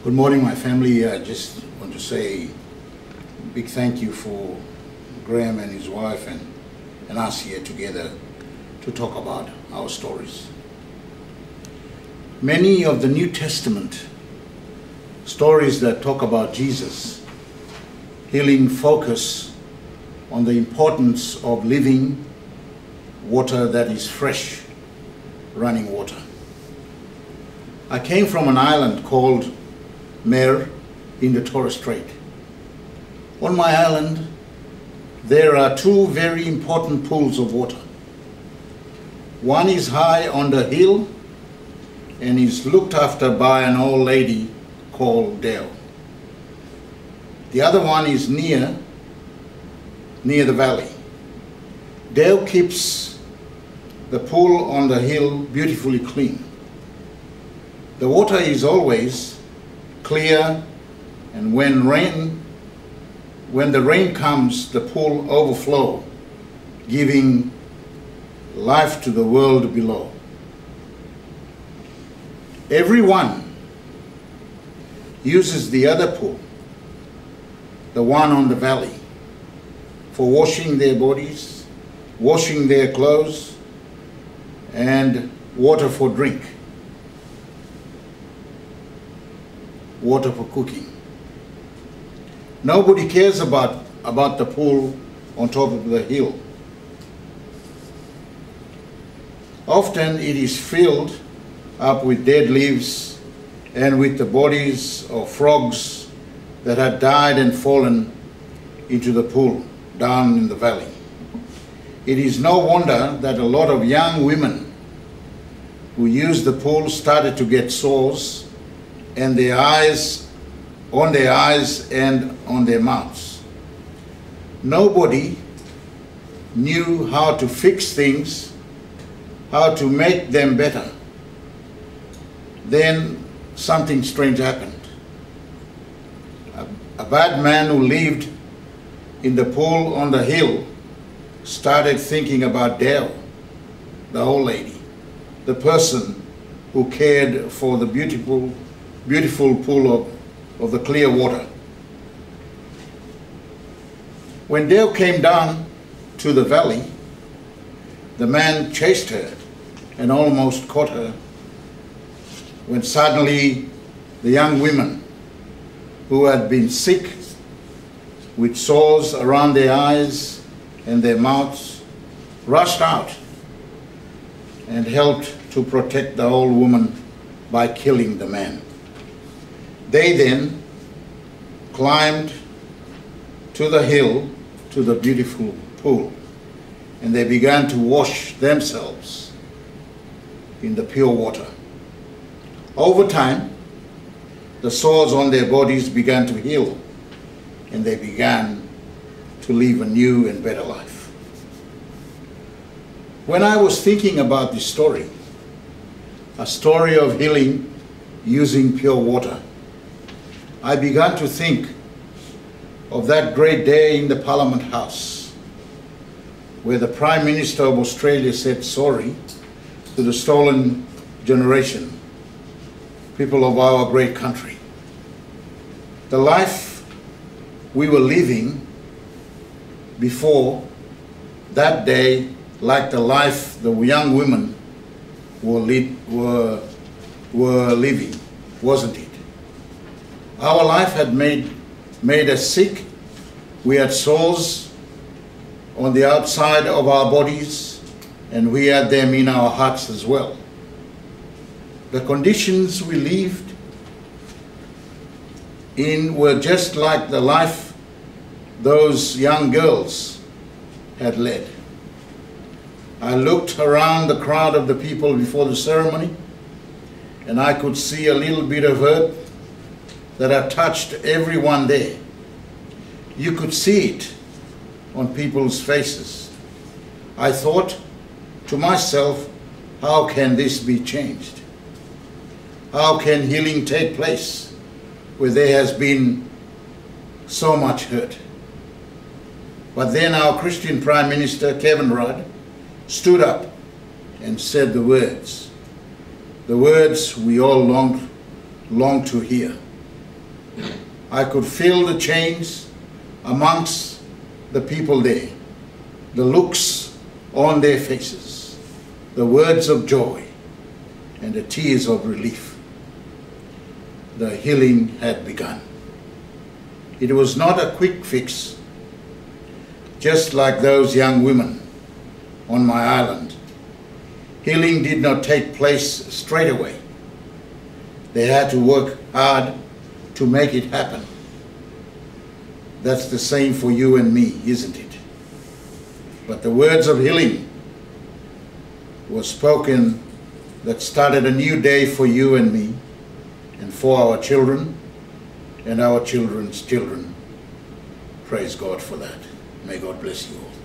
Good morning, my family. I just want to say a big thank you for Graham and his wife and us here together to talk about our stories. Many of the New Testament stories that talk about Jesus healing focus on the importance of living water that is fresh, running water. I came from an island called Mer in the Torres Strait. On my island, there are two very important pools of water. One is high on the hill and is looked after by an old lady called Dale. The other one is near the valley. Dale keeps the pool on the hill beautifully clean. The water is always clear, and when the rain comes, the pool overflows, giving life to the world below. Everyone uses the other pool, the one on the valley, for washing their bodies, washing their clothes, and water for drink. Water for cooking. Nobody cares about the pool on top of the hill. Often it is filled up with dead leaves and with the bodies of frogs that had died and fallen into the pool down in the valley. It is no wonder that a lot of young women who use the pool started to get sores and on their eyes and on their mouths. Nobody knew how to fix things, how to make them better. Then something strange happened. A bad man who lived in the pool on the hill started thinking about Dale, the old lady, the person who cared for the beautiful pool of the clear water. When Dale came down to the valley, the man chased her and almost caught her, when suddenly the young women who had been sick with sores around their eyes and their mouths rushed out and helped to protect the old woman by killing the man. They then climbed to the hill to the beautiful pool, and they began to wash themselves in the pure water. Over time, the sores on their bodies began to heal, and they began to live a new and better life. When I was thinking about this story, a story of healing using pure water, I began to think of that great day in the Parliament House where the Prime Minister of Australia said sorry to the stolen generation, people of our great country. The life we were living before that day, like the life the young women were living, wasn't it? Our life had made us sick. We had sores on the outside of our bodies, and we had them in our hearts as well. The conditions we lived in were just like the life those young girls had led. I looked around the crowd of the people before the ceremony, and I could see a little bit of hurt that had touched everyone there. You could see it on people's faces. I thought to myself, how can this be changed? How can healing take place where there has been so much hurt? But then our Christian Prime Minister, Kevin Rudd, stood up and said the words we all long to hear. I could feel the change amongst the people there, the looks on their faces, the words of joy, and the tears of relief. The healing had begun. It was not a quick fix, just like those young women on my island. Healing did not take place straight away. They had to work hard to make it happen. That's the same for you and me, isn't it? But the words of healing were spoken that started a new day for you and me, and for our children and our children's children. Praise God for that. May God bless you all.